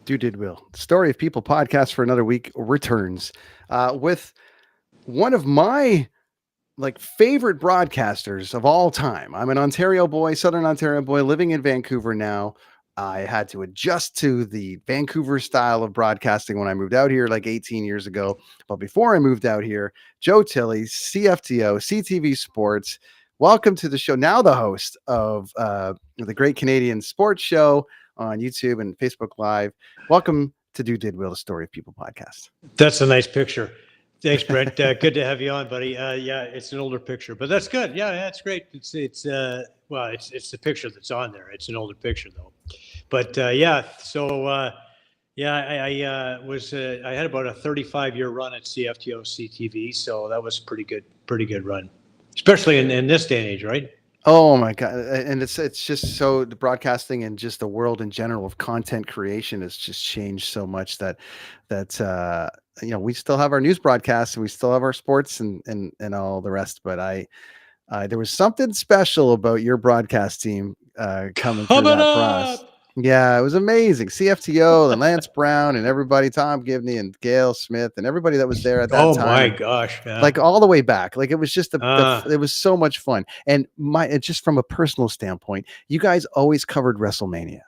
Did Will. The Story of People podcast for another week returns with one of my favorite broadcasters of all time. I'm an Ontario boy, Southern Ontario boy, living in Vancouver now. I had to adjust to the Vancouver style of broadcasting when I moved out here like 18 years ago. But before I moved out here, Joe Tilley, CFTO, CTV Sports. Welcome to the show. Now the host of the Great Canadian Sports Show on YouTube and Facebook Live. Welcome to Did Will, the Story of People podcast. That's a nice picture. Thanks, Brent. Good to have you on, buddy. Yeah, it's an older picture, but that's good. Yeah, that's great. It's the picture that's on there. It's an older picture though. But yeah, so I had about a 35-year run at CFTO CTV, so that was pretty good run, especially in this day and age, right? Oh my God. And it's just so the broadcasting and just the world in general of content creation has just changed so much that we still have our news broadcasts and we still have our sports and all the rest. But there was something special about your broadcast team coming through that process. Yeah, it was amazing. CFTO and Lance Brown and everybody, Tom Gibney and Gail Smith and everybody that was there at that time. Oh my gosh. Yeah. Like all the way back. Like it was just it was so much fun. And just from a personal standpoint, you guys always covered WrestleMania.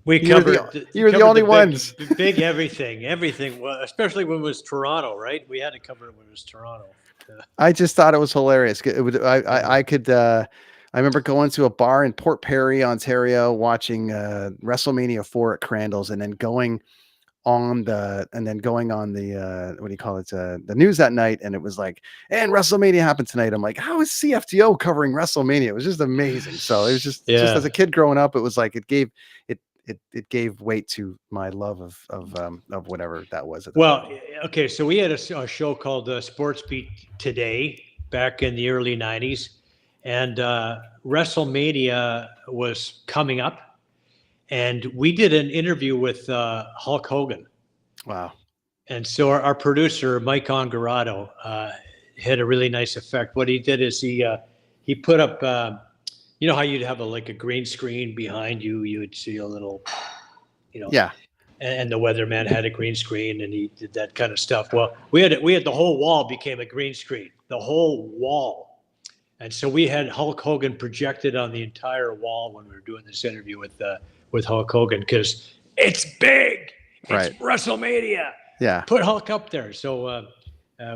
You were the only ones. Big everything, especially when it was Toronto, right? We had to cover it when it was Toronto. I just thought it was hilarious. I remember going to a bar in Port Perry, Ontario, watching WrestleMania 4 at Crandall's, and then going on the news that night, and it was like, and WrestleMania happened tonight. I'm like, how is CFTO covering WrestleMania? It was just amazing. So it was just as a kid growing up, it was like it gave weight to my love of whatever that was. Okay, so we had a show called Sports Beat Today back in the early 90s. And WrestleMania was coming up, and we did an interview with Hulk Hogan. Wow! And so our producer Mike Ongarato had a really nice effect. What he did is he put up, you know how you'd have a green screen behind you. You would see a little, yeah. And the weatherman had a green screen, and he did that kind of stuff. Well, we had the whole wall became a green screen. The whole wall. And so we had Hulk Hogan projected on the entire wall when we were doing this interview with Hulk Hogan, because it's big. It's WrestleMania. Yeah. Put Hulk up there. So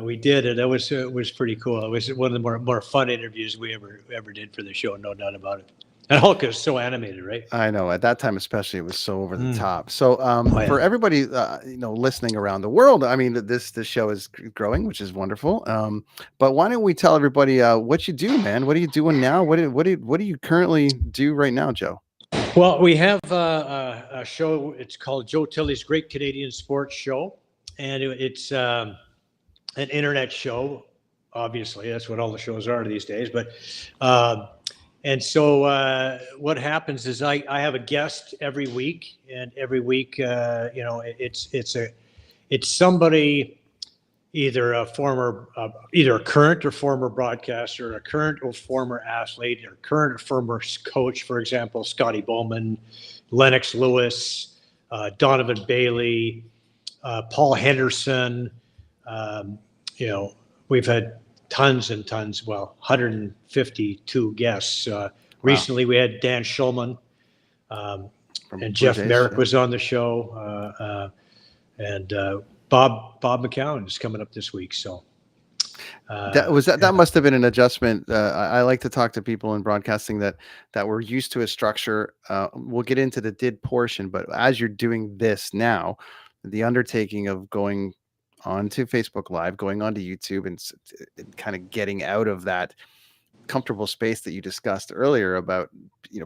we did it. It was pretty cool. It was one of the more fun interviews we ever did for the show, no doubt about it. And Hulk is so animated, right? I know. At that time, especially, it was so over the top. So for everybody, listening around the world, I mean, this show is growing, which is wonderful. But why don't we tell everybody what you do, man? What are you doing now? What do you currently do right now, Joe? Well, we have a show. It's called Joe Tilley's Great Canadian Sports Show, and it's an internet show. Obviously, that's what all the shows are these days. But and so what happens is I have a guest every week, and every week, it's somebody, either a current or former broadcaster, a current or former athlete, or current or former coach. For example, Scotty Bowman, Lennox Lewis, Donovan Bailey, Paul Henderson. We've had tons and tons, 152 guests. Recently we had Dan Schulman, and Jeff Merrick was on the show, and Bob McCown is coming up this week. So that must have been an adjustment. I like to talk to people in broadcasting that were used to a structure. We'll get into the did portion, but as you're doing this now, the undertaking of going onto Facebook Live, going onto YouTube, and kind of getting out of that comfortable space that you discussed earlier about,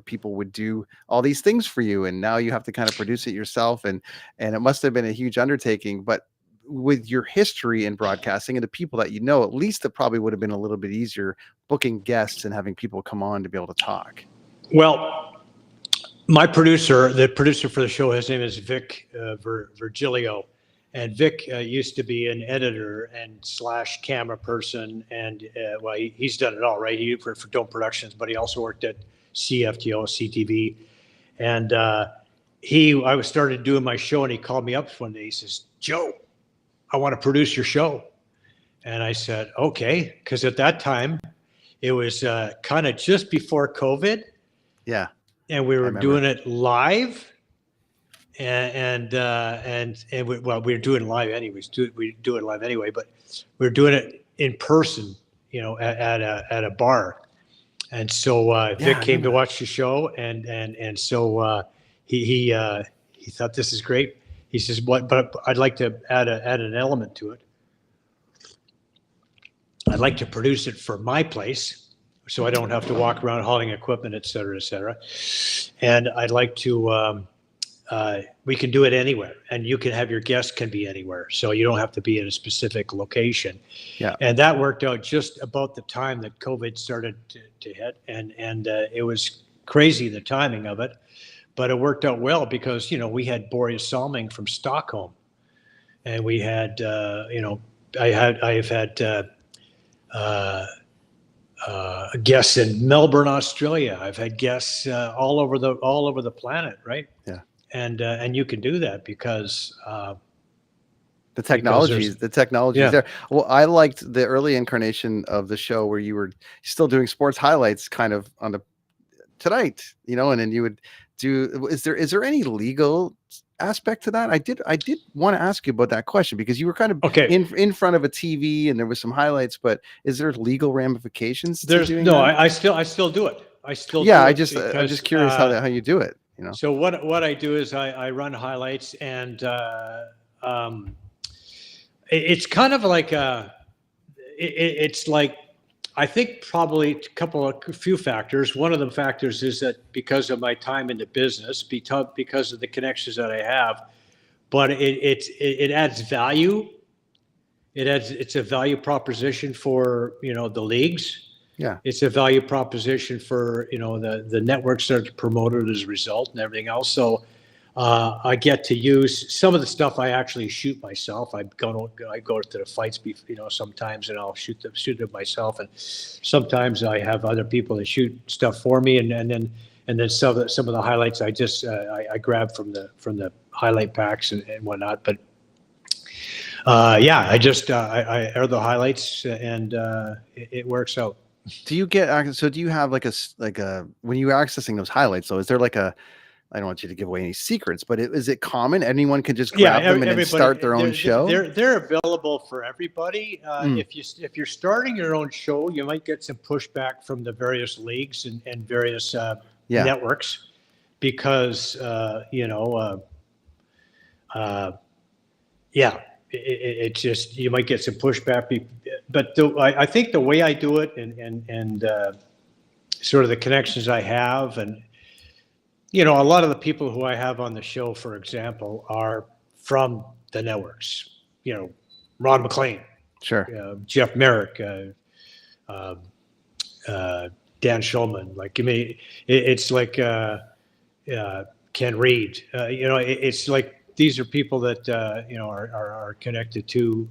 people would do all these things for you, and now you have to kind of produce it yourself, and it must have been a huge undertaking. But with your history in broadcasting and the people that at least it probably would have been a little bit easier booking guests and having people come on to be able to talk. Well, the producer for the show, his name is Vic Virgilio. And Vic used to be an editor and / camera person, and he's done it all, right? He for Dome Productions, but he also worked at CFTO, CTV, and I was started doing my show, and he called me up one day. He says, "Joe, I want to produce your show." And I said, "Okay," because at that time it was kind of just before COVID. Yeah, and we were doing it live, and we were doing it live anyways. We do it live anyway, but we were doing it in person, at a bar. And so Vic came to watch the show, and so he thought, this is great. He says, "What? But I'd like to add an element to it. I'd like to produce it for my place, so I don't have to walk around hauling equipment, et cetera, et cetera. And I'd like to, we can do it anywhere, and you can have your guests can be anywhere, so you don't have to be in a specific location." Yeah. And that worked out just about the time that COVID started to hit, and it was crazy, the timing of it, but it worked out well because, we had Boris Salming from Stockholm, and we had, I've had guests in Melbourne, Australia. I've had guests all over the planet, right? Yeah. And you can do that because the technology is there. Well, I liked the early incarnation of the show where you were still doing sports highlights kind of on the tonight, and then you would do, is there any legal aspect to that? I did want to ask you about that question, because you were kind of in front of a TV and there was some highlights, but is there legal ramifications to doing that? I still do it. I'm just curious how you do it, So what I do is I run highlights, and it's kind of like it's like, I think probably a few factors. One of the factors is that because of my time in the business, because of the connections that I have, but it adds value. It's a value proposition for, the leagues. Yeah. It's a value proposition for, the networks that are promoted as a result and everything else. So I get to use some of the stuff. I actually shoot myself. I go to the fights, sometimes, and I'll shoot them myself. And sometimes I have other people that shoot stuff for me. And then some of the highlights I just I grab from the highlight packs and whatnot. But I air the highlights, and it works out. Do you get so? Do you have like a when you're accessing those highlights? So is there like a, I don't want you to give away any secrets, but is it common? Anyone can just grab them and then start their own show? They're available for everybody. If you're starting your own show, you might get some pushback from the various leagues and various networks, because it's just, you might get some pushback. But I think the way I do it, and sort of the connections I have, and a lot of the people who I have on the show, for example, are from the networks. Ron McLean, sure, Jeff Merrick, Dan Schulman. Like, it's like Ken Reed. It's like, these are people that are connected to,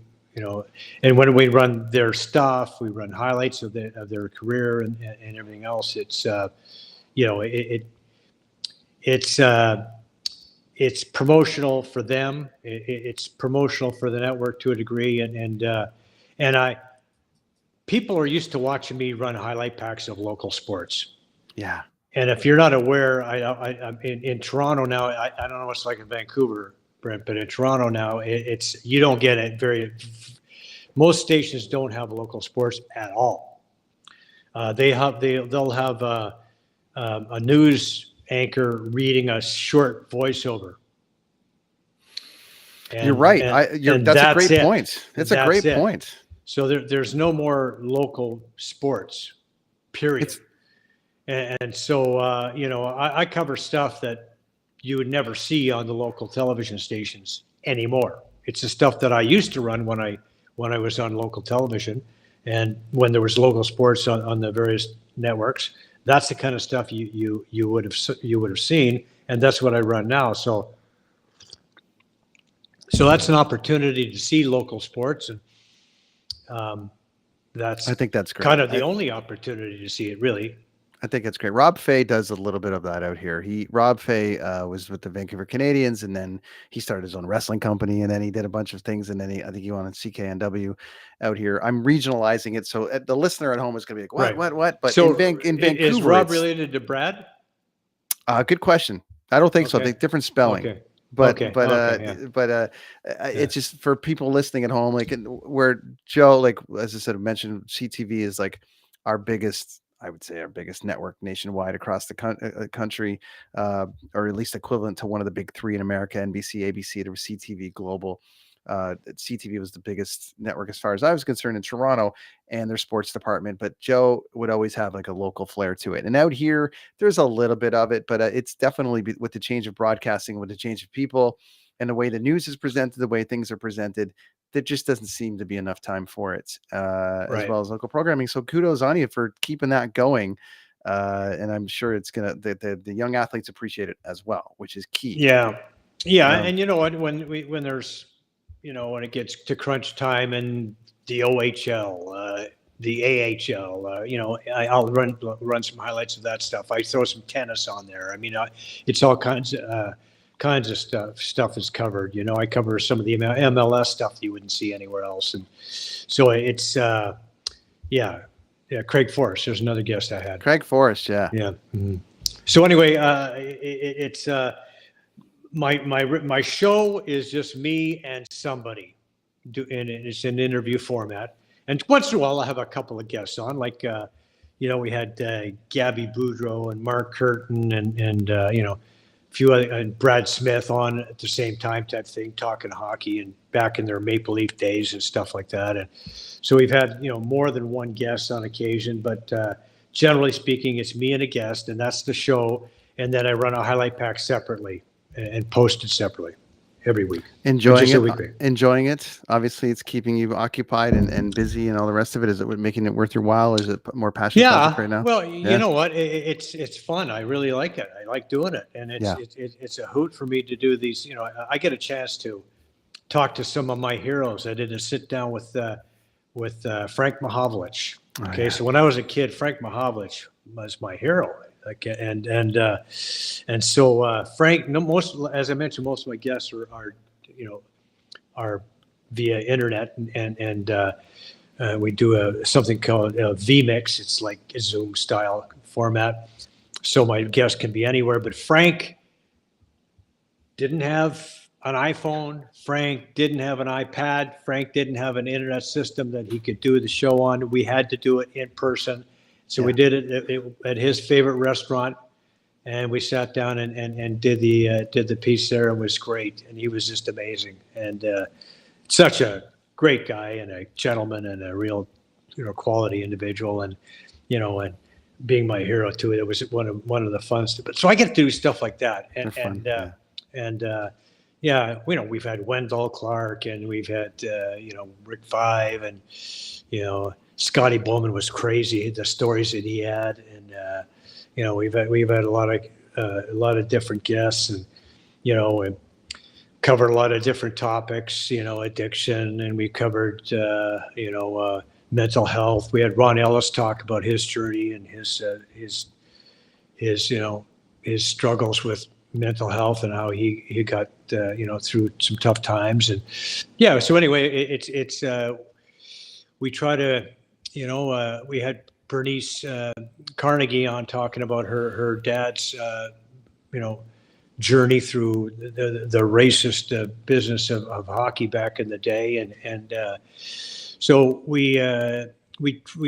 and when we run their stuff, we run highlights of their career and everything else. It's promotional for them. It's promotional for the network to a degree, and people are used to watching me run highlight packs of local sports. Yeah. And if you're not aware, I'm in Toronto now. I don't know what it's like in Vancouver, Brent, but in Toronto now, it's you don't get it most stations don't have local sports at all. They'll have a news anchor reading a short voiceover. You're right. That's a great point. That's a great point. So there's no more local sports, period. And so, I cover stuff that you would never see on the local television stations anymore. It's the stuff that I used to run when I was on local television, and when there was local sports on the various networks. That's the kind of stuff you would have seen, and that's what I run now. So that's an opportunity to see local sports, and I think that's great. Kind of the only opportunity to see it, really. I think it's great. Rob Fay does a little bit of that out here. Rob Fay was with the Vancouver Canadians, and then he started his own wrestling company, and then he did a bunch of things, and then I think he went on CKNW out here. I'm regionalizing it, so the listener at home is going to be like, what? But so in Vancouver, is Rob related to Brad? Good question. I don't think so. I think different spelling. Okay. But it's just for people listening at home, like where Joe, like as I said, mentioned, CTV is like our biggest. I would say our biggest network nationwide across the country, or at least equivalent to one of the big three in America: NBC, ABC, there was CTV Global. CTV was the biggest network as far as I was concerned in Toronto and their sports department. But Joe would always have like a local flair to it. And out here, there's a little bit of it, but it's definitely with the change of broadcasting, with the change of people and the way the news is presented, the way things are presented, there just doesn't seem to be enough time for it, as well as local programming. So kudos on you for keeping that going. And I'm sure it's the young athletes appreciate it as well, which is key. Yeah. And you know what, when there's, when it gets to crunch time and the OHL, the AHL, I'll run some highlights of that stuff. I throw some tennis on there. I mean, it's all kinds of stuff is covered. I cover some of the MLS stuff that you wouldn't see anywhere else. And so it's, Craig Forrest. There's another guest I had. Craig Forrest. Yeah. Mm-hmm. So anyway, it's my show is just me and somebody and it's an interview format. And once in a while, I'll have a couple of guests on, like, we had Gabby Boudreau and Mark Curtin and a few other, and Brad Smith on at the same time type thing, talking hockey and back in their Maple Leaf days and stuff like that. And so we've had, more than one guest on occasion, but generally speaking, it's me and a guest, and that's the show. And then I run a highlight pack separately and post it separately every week. Enjoying it. Obviously, it's keeping you occupied and busy and all the rest of it. Is it making it worth your while? Or is it more passion project right now? Well, you know what? It's fun. I really like it. I like doing it, and it's a hoot for me to do these. I get a chance to talk to some of my heroes. I did a sit down with Frank Mahovlich. Okay, so when I was a kid, Frank Mahovlich was my hero. Like, and so Frank, as I mentioned, most of my guests are via internet, and we do something called vMix. It's like a Zoom style format, so my guest can be anywhere. But Frank didn't have an iPhone. Frank didn't have an iPad. Frank didn't have an internet system that he could do the show on. We had to do it in person. So we did it at his favorite restaurant, and we sat down and did the piece there. It was great, and he was just amazing, and such a great guy and a gentleman and a real quality individual, and and being my hero too. It was one of the fun stuff. So I get to do stuff like that, we've had Wendell Clark, and we've had Rick Five, and Scotty Bowman was crazy, the stories that he had, and we've had a lot of different guests, and and covered a lot of different topics, addiction, and we covered mental health. We had Ron Ellis talk about his journey and his struggles with mental health and how he got through some tough times, and so anyway, it's we try to we had Bernice Carnegie on talking about her dad's journey through the racist business of hockey back in the day, and so we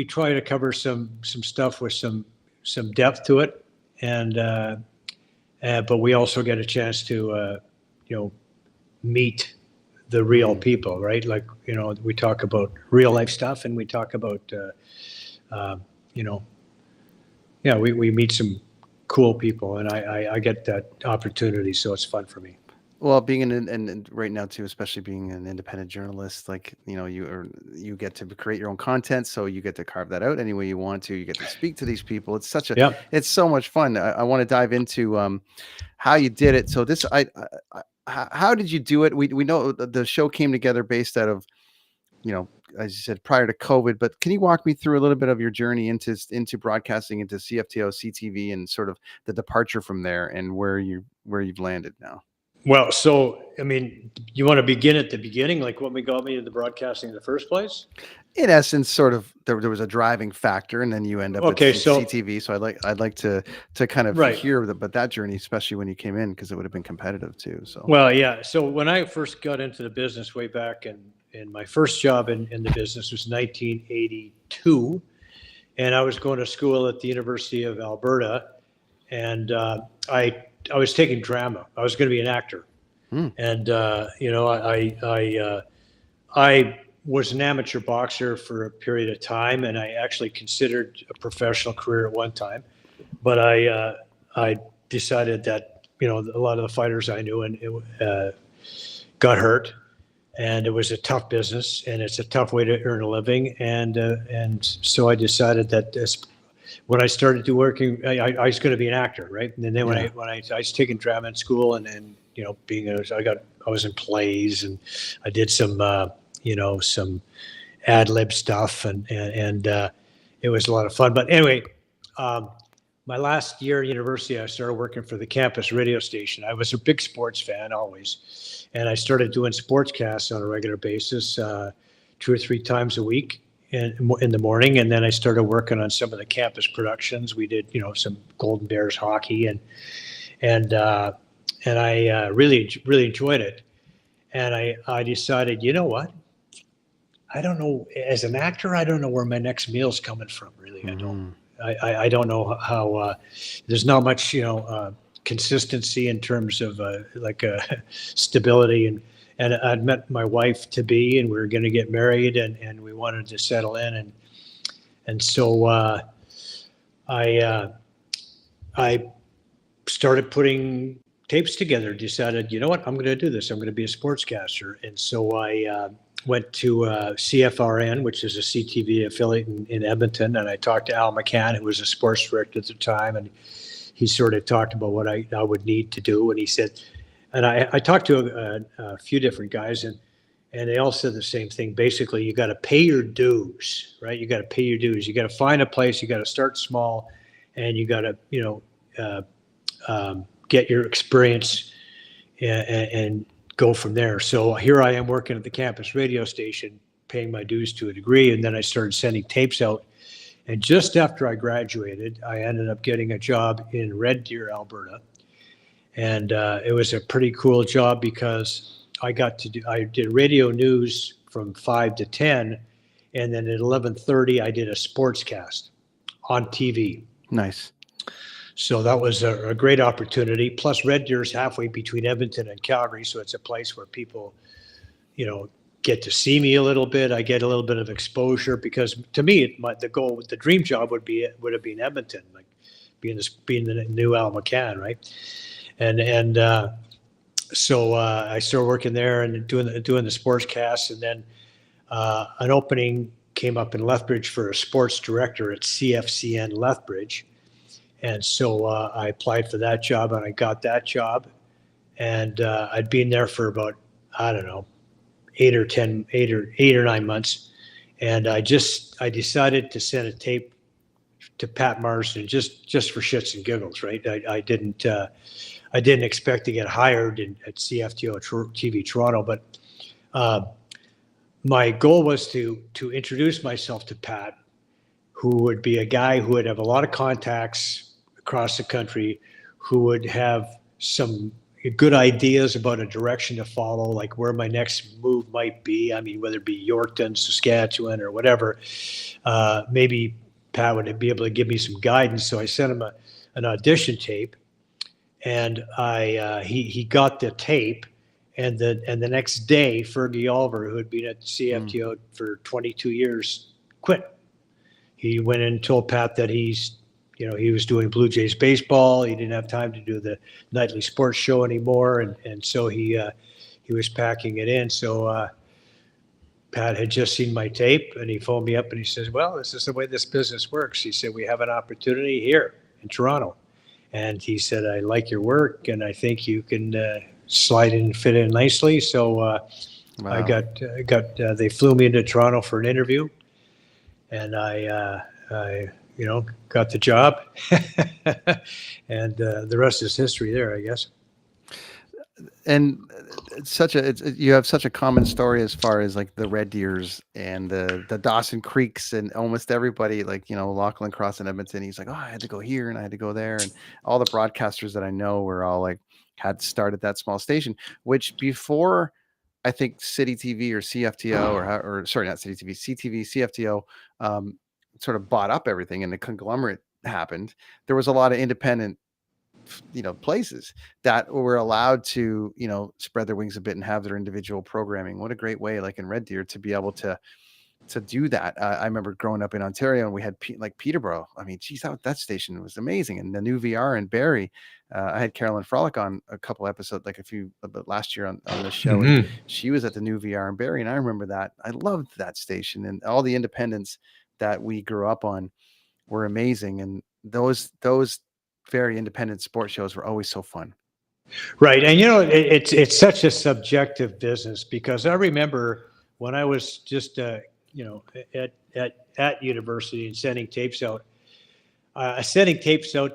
try to cover some stuff with some depth to it, and but we also get a chance to meet the real people, right? Like, we talk about real life stuff, and we talk about, we meet some cool people, and I get that opportunity. So it's fun for me. Well, being and right now too, especially being an independent journalist, like, you get to create your own content. So you get to carve that out any way you want to. You get to speak to these people. It's it's so much fun. I want to dive into how you did it. So how did you do it? We know the show came together based out of as you said, prior to COVID, but can you walk me through a little bit of your journey into broadcasting, into CFTO, CTV, and sort of the departure from there and where you've landed now? Well, so, I mean, you want to begin at the beginning, like what got me into broadcasting in the first place? In essence, sort of there was a driving factor, and then you end up at CTV. So I'd like to kind of hear about that journey, especially when you came in, because it would have been competitive too. So well, yeah. So when I first got into the business way back, and my first job in the business was 1982, and I was going to school at the University of Alberta, and I was taking drama. I was going to be an actor, and I was an amateur boxer for a period of time, and I actually considered a professional career at one time, but I decided that a lot of the fighters I knew got hurt, and it was a tough business, and it's a tough way to earn a living, and so I decided that when I started working, I was going to be an actor, right? And then when I was taking drama in school, and I was in plays, and I did some some ad lib stuff, and it was a lot of fun. But anyway, my last year at university, I started working for the campus radio station. I was a big sports fan always, and I started doing sportscasts on a regular basis, 2 or 3 times a week in the morning. And then I started working on some of the campus productions. We did some Golden Bears hockey, and I really enjoyed it. And I decided, you know what? I don't know, as an actor, I don't know where my next meal's coming from, really. I don't know how, there's not much, consistency in terms of stability. And I'd met my wife to be, and we were going to get married, and we wanted to settle in. And so I started putting tapes together, decided, you know what, I'm going to do this. I'm going to be a sportscaster. And so I went to CFRN, which is a CTV affiliate in Edmonton, and I talked to Al McCann, who was a sports director at the time, and he sort of talked about what I would need to do. And he said, and I talked to a few different guys, and they all said the same thing. Basically, you got to pay your dues, right? You got to pay your dues. You got to find a place. You got to start small, and you got to, get your experience and go from there. So here I am working at the campus radio station, paying my dues to a degree, and then I started sending tapes out. And just after I graduated, I ended up getting a job in Red Deer, Alberta. And it was a pretty cool job because I did radio news from 5 to 10, and then at 11:30 I did a sportscast on TV. Nice. So that was a great opportunity. Plus, Red Deer is halfway between Edmonton and Calgary, so it's a place where people, get to see me a little bit. I get a little bit of exposure because, to me, the dream job would have been Edmonton, like being the new Al McCann, right? And so I started working there and doing the sportscasts, and then an opening came up in Lethbridge for a sports director at CFCN Lethbridge. And so I applied for that job, and I got that job. And I'd been there for about, I don't know, 8 or 9 months. And I decided to send a tape to Pat Marsden just for shits and giggles, right? I didn't expect to get hired at CFTO TV Toronto, but my goal was to introduce myself to Pat, who would be a guy who would have a lot of contacts across the country, who would have some good ideas about a direction to follow, like where my next move might be. I mean, whether it be Yorkton, Saskatchewan, or whatever. Maybe Pat would be able to give me some guidance. So I sent him an audition tape, and he got the tape. And the next day, Fergie Oliver, who had been at CFTO for 22 years, quit. He went in and told Pat that he was doing Blue Jays baseball. He didn't have time to do the nightly sports show anymore, and so he was packing it in. So Pat had just seen my tape, and he phoned me up and he says, "Well, this is the way this business works." He said, "We have an opportunity here in Toronto," and he said, "I like your work, and I think you can slide in and fit in nicely." So Wow. They flew me into Toronto for an interview, and I got the job, and the rest is history there, I guess. And you have such a common story as far as like the Red Deers and the Dawson Creeks, and almost everybody, like, Lachlan Cross in Edmonton, he's like, oh, I had to go here and I had to go there, and all the broadcasters that I know were all like had started that small station, which before I think City TV or CFTO or sorry, not City TV, CTV, CFTO, sort of bought up everything and the conglomerate happened. There was a lot of independent places that were allowed to spread their wings a bit and have their individual programming. What a great way, like in Red Deer, to be able to do that. I remember growing up in Ontario and we had like Peterborough. I mean, geez, that station was amazing. And the new VR in Barrie, I had Carolyn Frolic on a couple episodes, like last year on the show, and she was at the new VR in Barrie, and I remember that. I loved that station, and all the independents that we grew up on were amazing, and those very independent sports shows were always so fun. Right. And, it's such a subjective business, because I remember when I was just, at university and sending tapes out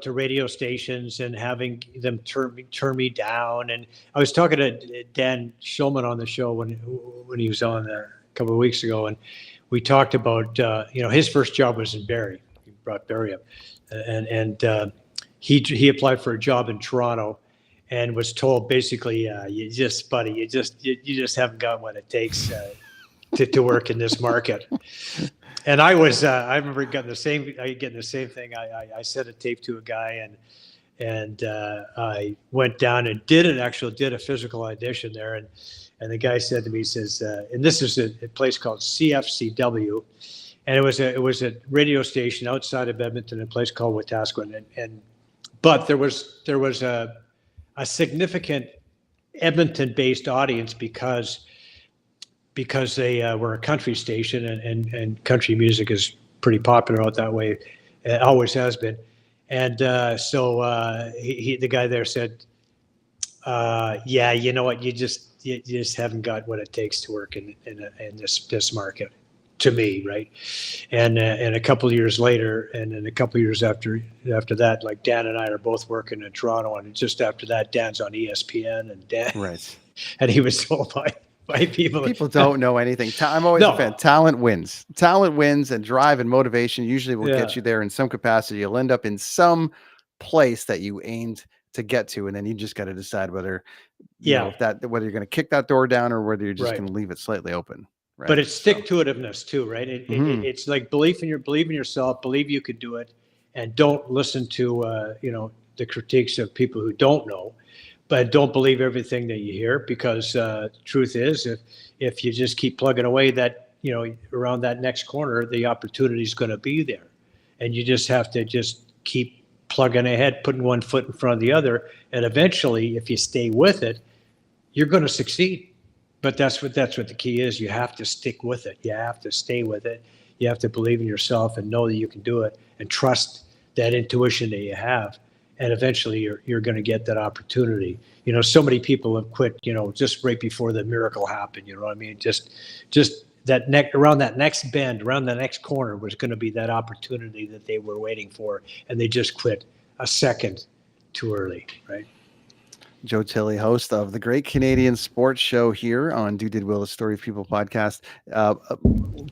to radio stations and having them turn me down. And I was talking to Dan Schulman on the show when he was on a couple of weeks ago. And we talked about, his first job was in Barrie. He brought Barrie up, and he applied for a job in Toronto and was told basically, you just haven't got what it takes to work in this market. And I remember getting the same thing. I sent a tape to a guy, and I went down and did a physical audition there. And the guy said to me, he says, and this is a place called CFCW. And it was a radio station outside of Edmonton, a place called Wetaskiwin. But there was a significant Edmonton-based audience because they were a country station, and country music is pretty popular out that way. It always has been. And so the guy there said, yeah, you know what, you just haven't got what it takes to work in this market, to me, right? And a couple of years later, and then a couple of years after that, like Dan and I are both working in Toronto, and just after that, Dan's on ESPN, and Dan, right, and he was told by people don't know anything. I'm always a fan. Talent wins, and drive and motivation usually will get you there in some capacity. You'll end up in some place that you aimed to get to, and then you just got to decide whether whether you're going to kick that door down or whether you're just going to leave it slightly open. Right? But it's stick-to-itiveness too, right? It's like believe in yourself, believe you could do it, and don't listen to the critiques of people who don't know, but don't believe everything that you hear, because the truth is, if you just keep plugging away, that around that next corner, the opportunity is going to be there, and you just have to just keep plugging ahead, putting one foot in front of the other, and eventually, if you stay with it, you're going to succeed. But that's what the key is. You have to stick with it. You have to stay with it. You have to believe in yourself and know that you can do it, and trust that intuition that you have. And eventually you're going to get that opportunity. So many people have quit, just right before the miracle happened. You know what I mean? Just that around that next bend, around the next corner was going to be that opportunity that they were waiting for. And they just quit a second too early, right? Joe Tilley, host of the Great Canadian Sports Show here on Do Did Will, the Story of People podcast.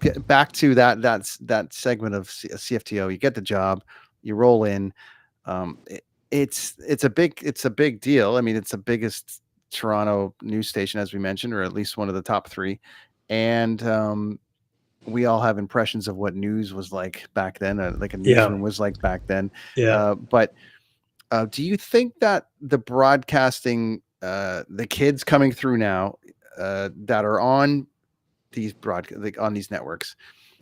Get back to that segment of CFTO. You get the job, you roll in. It's a big deal. I mean, it's the biggest Toronto news station, as we mentioned, or at least one of the top three. And we all have impressions of what news was like back then, like a newsroom was like back then. But do you think that the broadcasting, the kids coming through now that are on these on these networks,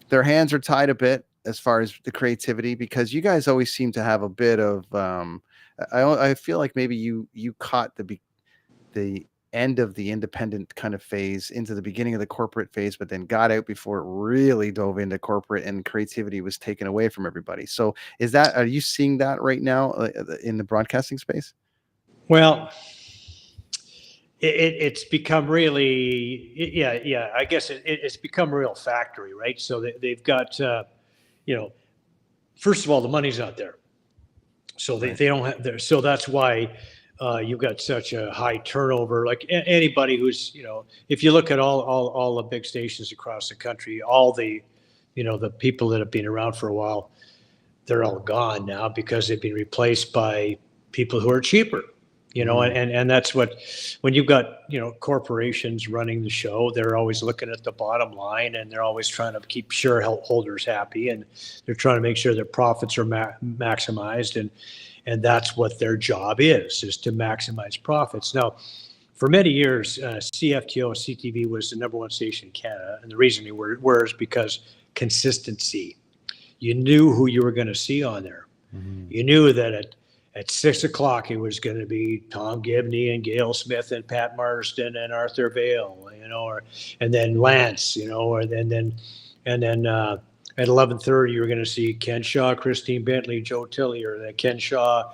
their hands are tied a bit as far as the creativity? Because you guys always seem to have a bit of, I feel like maybe you caught the end of the independent kind of phase into the beginning of the corporate phase, but then got out before it really dove into corporate and creativity was taken away from everybody. So are you seeing that right now in the broadcasting space? Well, it's become really, yeah. I guess it's become a real factory, right? So they've got, first of all, the money's not there. So they don't have there. So that's why you've got such a high turnover. Like anybody who's, if you look at all the big stations across the country, all the, the people that have been around for a while, they're all gone now because they've been replaced by people who are cheaper. And that's when you've got, corporations running the show, they're always looking at the bottom line, and they're always trying to keep shareholders happy, and they're trying to make sure their profits are maximized. And that's what their job is to maximize profits. Now, for many years, CFTO, CTV was the number one station in Canada. And the reason they were is because consistency. You knew who you were going to see on there. Mm-hmm. You knew that at 6 o'clock, it was going to be Tom Gibney and Gail Smith and Pat Marsden and Arthur Vail, and then Lance, and then at 11:30, you were going to see Ken Shaw, Christine Bentley, Joe Tilley, or Ken Shaw,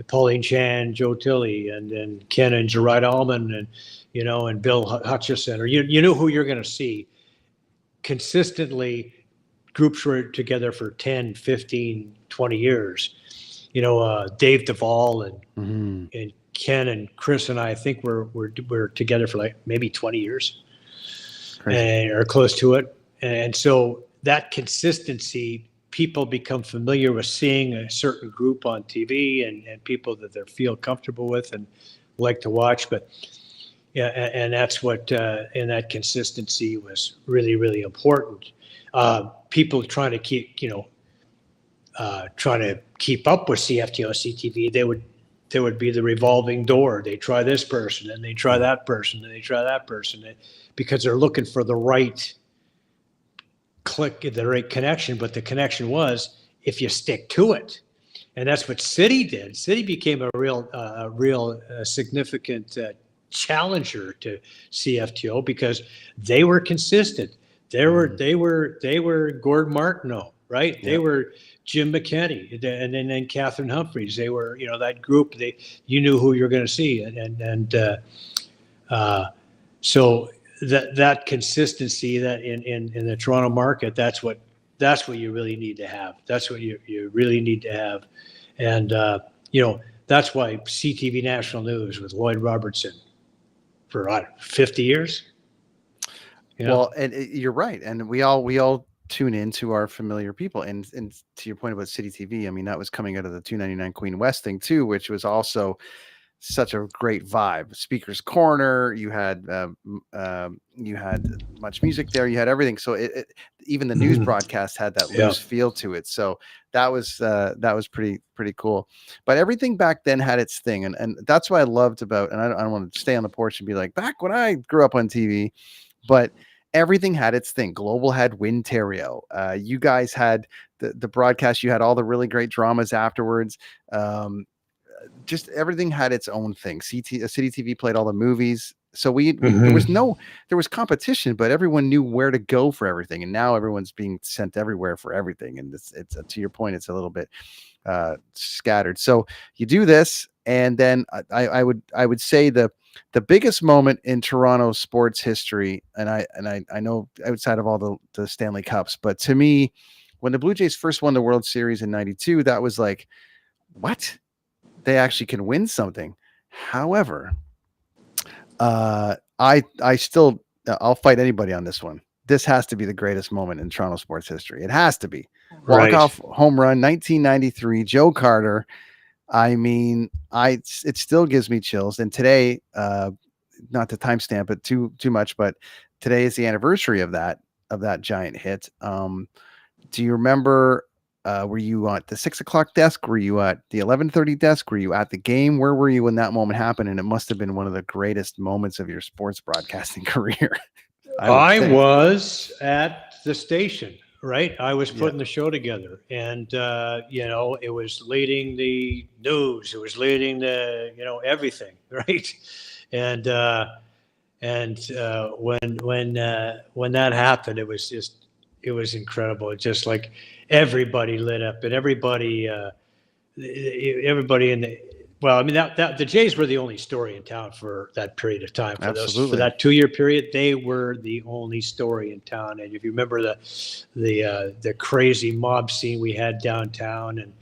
Pauline Chan, Joe Tilley, and then Ken and Gerard Allman, and Bill Hutchison. Or you knew who you're going to see. Consistently, groups were together for 10, 15, 20 years. Dave Duvall and Ken and Chris and I think we're together for like maybe 20 years, or close to it. And so that consistency, people become familiar with seeing a certain group on TV and people that they feel comfortable with and like to watch. But yeah, and that's what, and that consistency was really, really important. People trying to keep, trying to keep up with CFTO, CTV, there would be the revolving door. They try this person, and they try that person, and they try that person, because they're looking for the right click, the right connection. But the connection was if you stick to it, and that's what City did. City became a real significant challenger to CFTO because they were consistent. They were Gord Martineau, right? Yep. They were Jim McKenney, and then Catherine Humphreys. They were, that group. You knew who you were going to see, and so that consistency that in the Toronto market, that's what you really need to have. That's what you really need to have, and that's why CTV National News with Lloyd Robertson for 50 years. Well, and you're right, and we all tune into our familiar people, and to your point about City TV, I mean, that was coming out of the 299 Queen West thing too, which was also such a great vibe. Speaker's Corner, you had much music there, you had everything. So even the news broadcast had that loose feel to it. So that was pretty cool. But everything back then had its thing, and that's what I loved about. And I don't want to stay on the porch and be like back when I grew up on TV, but everything had its thing. Global had Winterio. You guys had the broadcast. You had all the really great dramas afterwards. Just everything had its own thing. City TV played all the movies. So there was competition, but everyone knew where to go for everything. And now everyone's being sent everywhere for everything. And it's to your point, it's a little bit scattered. So you do this, and then I would say the biggest moment in Toronto sports history, and I know outside of all the Stanley Cups, but to me, when the Blue Jays first won the World Series in '92, that was like, what? They actually can win something. However, I still, I'll fight anybody on this one. This has to be the greatest moment in Toronto sports history. It has to be. Walk-off home run, 1993, Joe Carter. I mean, it still gives me chills. And today, not to timestamp it too much, but today is the anniversary of that giant hit. Do you remember? Were you at the 6 o'clock desk? Were you at the 11:30 desk? Were you at the game? Where were you when that moment happened? And it must have been one of the greatest moments of your sports broadcasting career. I was at the station, right? I was putting the show together, and it was leading the news. It was leading the everything, right? And when that happened, it was incredible. It's just like everybody lit up, and everybody in Well, I mean that the Jays were the only story in town for that period of time. For Absolutely. that 2-year period, they were the only story in town. And if you remember the crazy mob scene we had downtown, and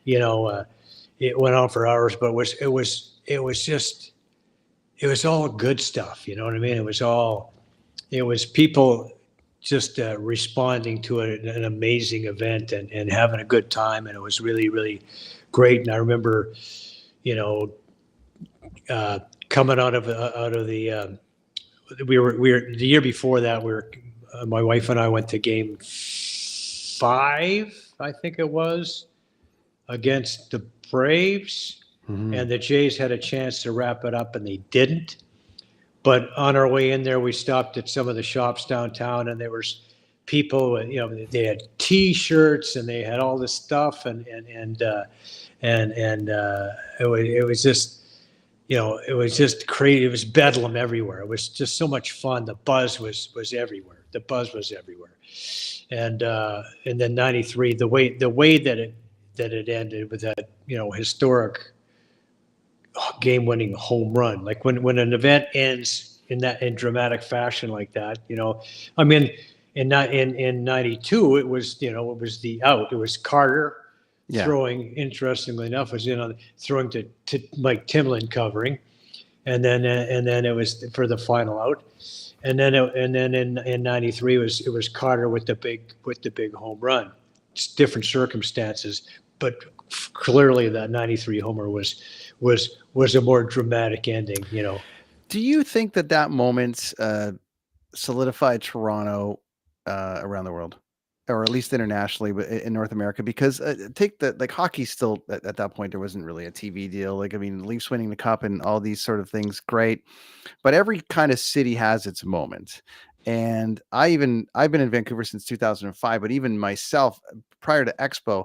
it went on for hours, but it was all good stuff. You know what I mean? It was people just responding to an amazing event and having a good time, and it was really, really great. And I remember, coming out of the we were the year before that, my wife and I went to game 5, I think it was, against the Braves, and the Jays had a chance to wrap it up, and they didn't. But on our way in there, we stopped at some of the shops downtown, and there was people, they had T-shirts and they had all this stuff, and it was just, it was just crazy. It was bedlam everywhere. It was just so much fun. The buzz was everywhere. The buzz was everywhere. And then '93, the way that it ended with that, historic game-winning home run. Like when an event ends in dramatic fashion like that, I mean, in '92, it was the out. It was Carter throwing. Interestingly enough, was throwing to Mike Timlin covering, and then it was for the final out, and then in '93 it was Carter with the big home run. It's different circumstances, but clearly that '93 homer was a more dramatic ending. Do you think that moment solidified Toronto around the world, or at least internationally, but in North America? Because take hockey still at that point, there wasn't really a TV deal. Like, I mean, Leafs winning the cup and all these sort of things, great. But every kind of city has its moment. And I've been in Vancouver since 2005, but even myself, prior to Expo,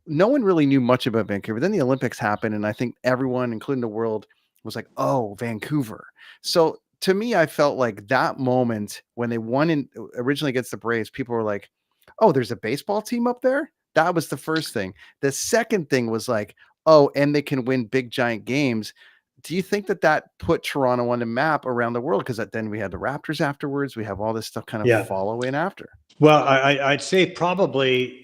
no one really knew much about Vancouver. Then the Olympics happened, and I think everyone, including the world, was like, "Oh, Vancouver." So to me, I felt like that moment when they won originally against the Braves, people were like, "Oh, there's a baseball team up there." That was the first thing. The second thing was like, "Oh, and they can win big giant games." Do you think that put Toronto on the map around the world? Because then we had the Raptors afterwards. We have all this stuff kind of follow in after. Well, I'd say probably,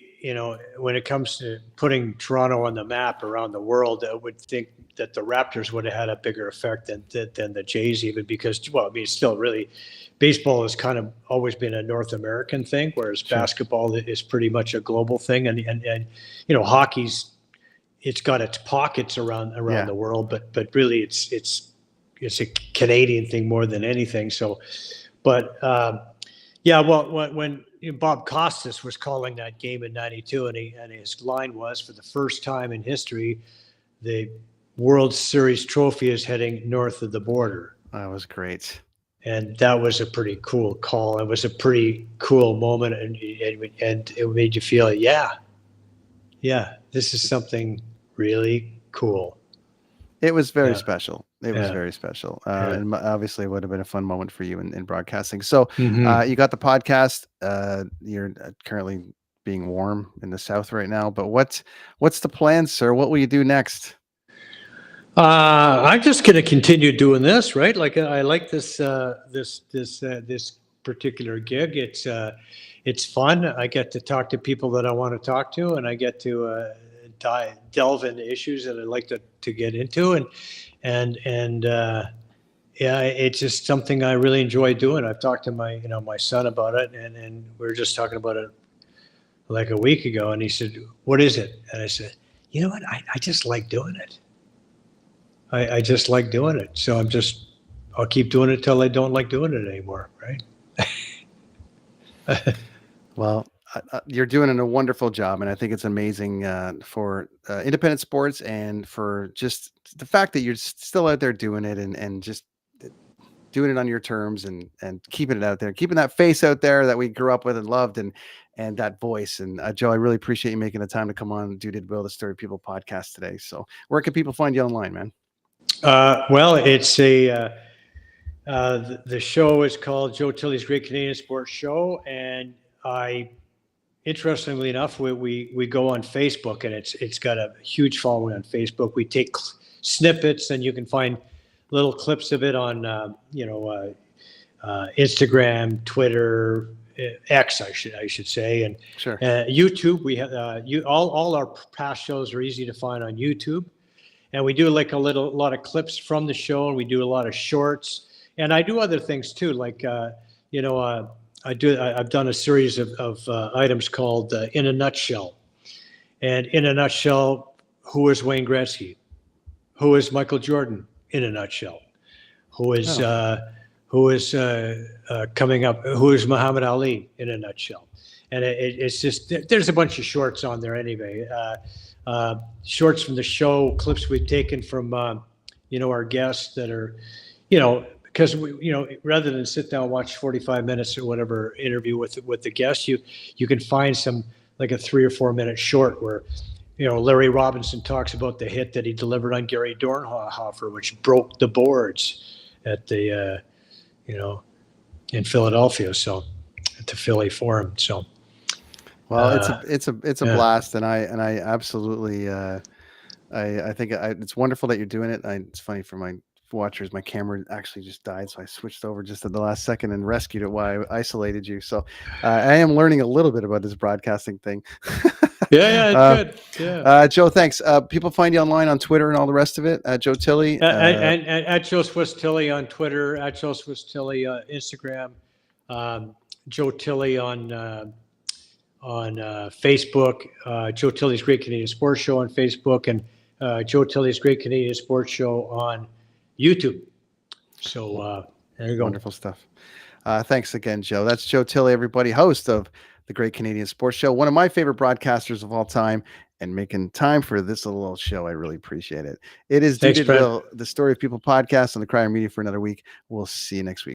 when it comes to putting Toronto on the map around the world, I would think that the Raptors would have had a bigger effect than the Jays, even because, well, I mean, it's still really, baseball has kind of always been a North American thing, whereas basketball is pretty much a global thing. And hockey's, it's got its pockets around the world, but really it's a Canadian thing more than anything. So, but when Bob Costas was calling that game in '92, and his line was, for the first time in history, the World Series trophy is heading north of the border. That was great. And that was a pretty cool call. It was a pretty cool moment, and it made you feel, this is something really cool. It was very special. It was very special. And obviously it would have been a fun moment for you in broadcasting. So you got the podcast. You're currently being warm in the South right now, but what's the plan, sir? What will you do next? I'm just going to continue doing this, right? Like, I like this particular gig. It's fun. I get to talk to people that I want to talk to, and I get to delve into issues that I like to get into, and it's just something I really enjoy doing. I've talked to my son about it, and we were just talking about it like a week ago, and he said, "What is it?" And I said, "You know what? I just like doing it. I just like doing it. So I'll keep doing it till I don't like doing it anymore." Right? Well, you're doing a wonderful job, and I think it's amazing for independent sports, and for just the fact that you're still out there doing it, and just doing it on your terms, and keeping it out there, keeping that face out there that we grew up with and loved, and that voice. And Joe, I really appreciate you making the time to come on Did Build a Story People podcast today. So where can people find you online, man? Well, it's the show is called Joe Tilley's Great Canadian Sports Show, and interestingly enough, we go on Facebook, and it's got a huge following on Facebook. We take snippets, and you can find little clips of it on, Instagram, Twitter, X, I should say, and Sure. YouTube. We have all our past shows are easy to find on YouTube, and we do like a lot of clips from the show, and we do a lot of shorts, and I do other things too, like I've done a series of items called In a Nutshell, and in a nutshell, who is Wayne Gretzky? Who is Michael Jordan? In a nutshell, who is coming up? Who is Muhammad Ali? In a nutshell, and it's just there's a bunch of shorts on there anyway. Shorts from the show, clips we've taken from our guests that are, because rather than sit down and watch 45 minutes or whatever interview with the guest, you can find some like a 3 or 4 minute short where Larry Robinson talks about the hit that he delivered on Gary Dornhofer, which broke the boards at the in Philadelphia, so at the Philly Forum. So well, it's a blast, and I absolutely I think it's wonderful that you're doing it. It's funny for my watchers, my camera actually just died, so I switched over just at the last second and rescued it while I isolated you. So I am learning a little bit about this broadcasting thing. Yeah, it's good. Yeah. Joe, thanks. People find you online on Twitter and all the rest of it. Joe Tilley, and at Joe Swiss Tilley on Twitter, at Joe Swiss Tilley Instagram, Joe Tilley on Facebook, Joe Tilley's Great Canadian Sports Show on Facebook, and Joe Tilley's Great Canadian Sports Show on YouTube. So there you go. Wonderful stuff. Thanks again, Joe. That's Joe Tilley, everybody, host of the Great Canadian Sports Show, one of my favorite broadcasters of all time, and making time for this little show. I really appreciate it. It is Dude, the Story of People podcast on the Crier Media for another week. We'll see you next week.